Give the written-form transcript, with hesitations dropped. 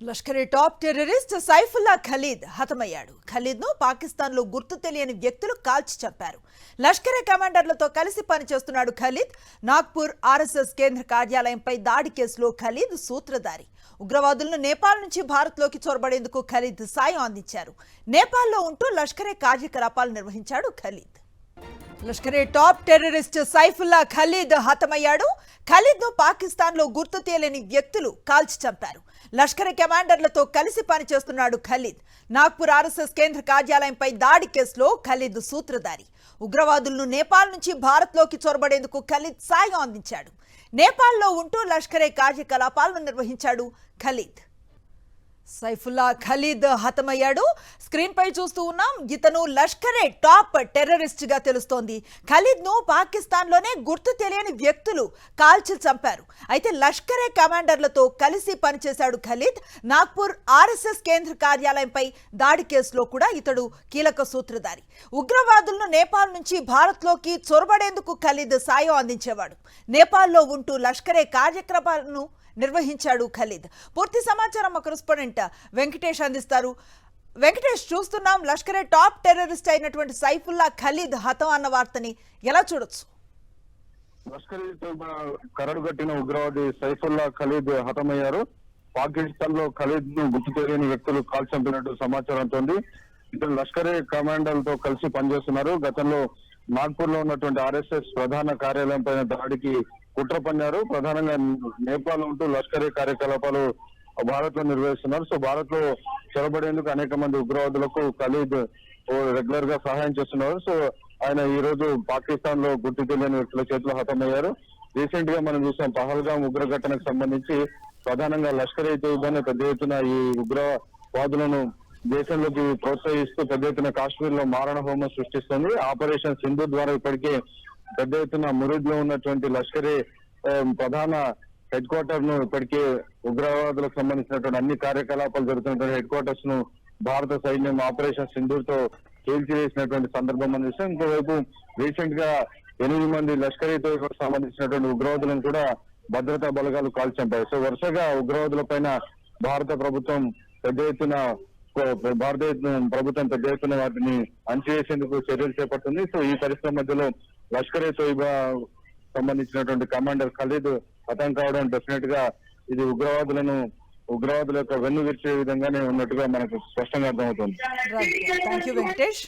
Lashkar-e top terrorist Saifullah Khalid హతమయ్యాడు. ఖలీద్ను పాకిస్తాన్లో గుర్తు తెలియని వ్యక్తులు కాల్చి చంపారు. లష్కరే కమాండర్లతో కలిసి పనిచేస్తున్నాడు ఖలీద్. నాగ్పూర్ ఆర్ఎస్ఎస్ కేంద్ర కార్యాలయంపై దాడి కేసులో ఖలీద్ సూత్రధారి. ఉగ్రవాదులను నేపాల్ నుంచి భారత్లోకి చొరబడేందుకు ఖలీద్ సాయం అందించారు. నేపాల్లో ఉంటూ లష్కరే కార్యకలాపాలు నిర్వహించాడు ఖలీద్. లష్కరే టాప్ టెర్రరిస్ట్ సైఫుల్లా ఖలీద్ హతమయ్యాడు. ఖలీద్ను పాకిస్తాన్లో గుర్తు తెలియని వ్యక్తులు కాల్చి చంపారు. లష్కరే కమాండర్లతో కలిసి పనిచేస్తున్నాడు ఖలీద్. నాగ్పూర్ ఆర్ఎస్ఎస్ కేంద్ర కార్యాలయంపై దాడి కేసులో ఖలీద్ సూత్రధారి. ఉగ్రవాదులను నేపాల్ నుంచి భారత్లోకి చొరబడేందుకు ఖలీద్ సాయం అందించాడు. నేపాల్లో ఉంటూ లష్కరే కార్యకలాపాలను నిర్వహించాడు ఖలీద్. సైఫుల్లా ఖలీద్ హతమయ్యాడు. స్క్రీన్ పై చూస్తూ ఉన్నాం. ఇతను లష్కరే టాప్ టెర్రరిస్ట్ గా తెలుస్తోంది. ఖలీద్ ను పాకిస్తాన్లోనే గుర్తు తెలియని వ్యక్తులు కాల్చి చంపారు. అయితే లష్కరే కమాండర్లతో కలిసి పనిచేశాడు ఖలీద్. నాగ్పూర్ ఆర్ఎస్ఎస్ కేంద్ర కార్యాలయంపై దాడి కేసులో కూడా ఇతడు కీలక సూత్రధారి. ఉగ్రవాదులను నేపాల్ నుంచి భారత్లోకి చొరబడేందుకు ఖలీద్ సాయం అందించేవాడు. నేపాల్లో ఉంటూ లష్కరే కార్యక్రమాలను నిర్వహించాడు ఖలీద్. పూర్తి సమాచారం మా కరెస్పాండెంట్ వెంకటేష్ అందిస్తారు. వెంకటేష్, చూస్తున్నాం లష్కరే టాప్ టెర్రరిస్ట్ అయినటువంటి సైఫుల్లా ఖలీద్ హతం అన్న వార్తని ఎలా చూడొచ్చు? లష్కర్ కరడుగట్టిన ఉగ్రవాది సైఫుల్లా ఖలీద్ హతమయ్యారు. పాకిస్తాన్ లో ఖలీద్ ను గుర్తు తెలియని వ్యక్తులు కాల్ చంపినట్టు సమాచారంతో ఇతను లష్కరే కమాండర్లతో కలిసి పనిచేస్తున్నారు. గతంలో నాగ్పూర్ లో ఉన్నటువంటి ఆర్ఎస్ఎస్ ప్రధాన కార్యాలయం పైన దాడికి కుట్ర పన్నారు. ప్రధానంగా నేపాల్ ఉంటూ లష్కరే కార్యకలాపాలు భారత్ లో నిర్వహిస్తున్నారు. సో భారత్ లో చొరబడేందుకు అనేక మంది ఉగ్రవాదులకు ఖలీద్ రెగ్యులర్ గా సహాయం చేస్తున్నారు. సో ఆయన ఈ రోజు పాకిస్తాన్ లో గుర్తు తెలియని వ్యక్తుల చేతిలో హతమయ్యారు. రీసెంట్ గా మనం చూసాం పహల్గాం ఉగ్ర ఘటనకు సంబంధించి ప్రధానంగా లష్కరే తోయిబానే పెద్ద ఎత్తున ఈ ఉగ్రవాదులను దేశంలోకి ప్రోత్సహిస్తూ పెద్ద ఎత్తున కాశ్మీర్ లో మారణ హోమం సృష్టిస్తుంది. ఆపరేషన్ సింధు ద్వారా ఇప్పటికే పెద్ద ఎత్తున మురీద్ లో ఉన్నటువంటి లష్కరే ప్రధాన హెడ్ క్వార్టర్ ను ఇప్పటికే ఉగ్రవాదులకు సంబంధించినటువంటి అన్ని కార్యకలాపాలు జరుగుతున్నటువంటి హెడ్ క్వార్టర్స్ ను భారత సైన్యం ఆపరేషన్ సింధూర్ తో కూల్చివేసినటువంటి సందర్భం అని చూస్తాం. ఇంకోవైపు రీసెంట్ గా 8 మంది లష్కరే తోయిబాకు సంబంధించినటువంటి ఉగ్రవాదులను కూడా భద్రతా బలగాలు కాల్చి చంపాయి. సో వరుసగా ఉగ్రవాదుల పైన భారత ప్రభుత్వం పెద్ద ఎత్తున వాటిని అణచివేసేందుకు చర్యలు చేపడుతుంది. సో ఈ పరిస్థితుల మధ్యలో లష్కరే తోయిబా సంబంధించినటువంటి కమాండర్ ఖలీద్ హతం కావడం డెఫినెట్ గా ఇది ఉగ్రవాదుల యొక్క వెన్ను విరిచే విధంగానే ఉన్నట్టుగా మనకు స్పష్టంగా అర్థమవుతుంది. థాంక్యూ వెంకటేష్.